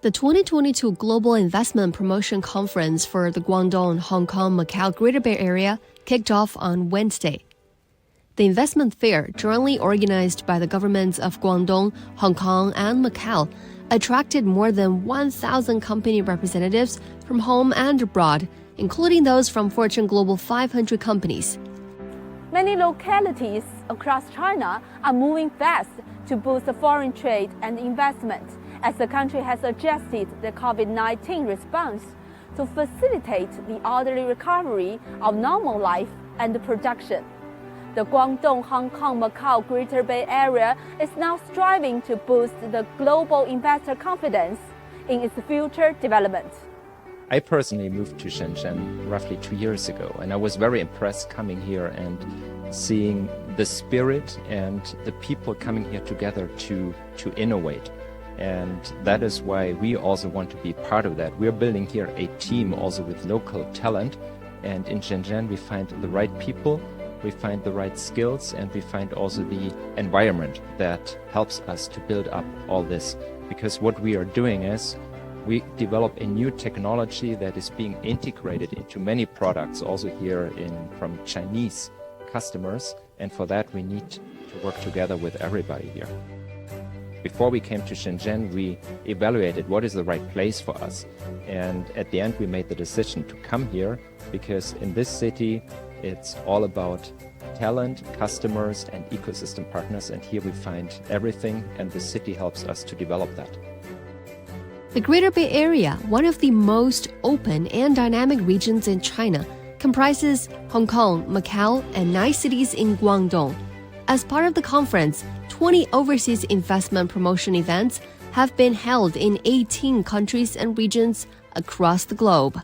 The 2022 Global Investment Promotion Conference for the Guangdong, Hong Kong, Macau Greater Bay Area kicked off on Wednesday. The investment fair, jointly organized by the governments of Guangdong, Hong Kong, and Macau, attracted more than 1,000 company representatives from home and abroad, including those from Fortune Global 500 companies. Many localities across China are moving fast to boost foreign trade and investment as the country has adjusted the COVID-19 response to facilitate the orderly recovery of normal life and production. The Guangdong, Hong Kong, Macau Greater Bay Area is now striving to boost the global investor confidence in its future development. I personally moved to Shenzhen roughly 2 years ago, and I was very impressed coming here and seeing the spirit and the people coming here together to innovate. And that is why we also want to be part of that. We're building here a team also with local talent, and in Shenzhen we find the right people, we find the right skills, and we find also the environment that helps us to build up all this. Because what we are doing is we develop a new technology that is being integrated into many products also here from Chinese customers, and for that we need to work together with everybody here. Before we came to Shenzhen, we evaluated what is the right place for us, and at the end we made the decision to come here because in this city it's all about talent, customers, and ecosystem partners, and here we find everything, and the city helps us to develop that. The Greater Bay Area, one of the most open and dynamic regions in China, comprises Hong Kong, Macau, and 9 cities in Guangdong. As part of the conference, 20 overseas investment promotion events have been held in 18 countries and regions across the globe.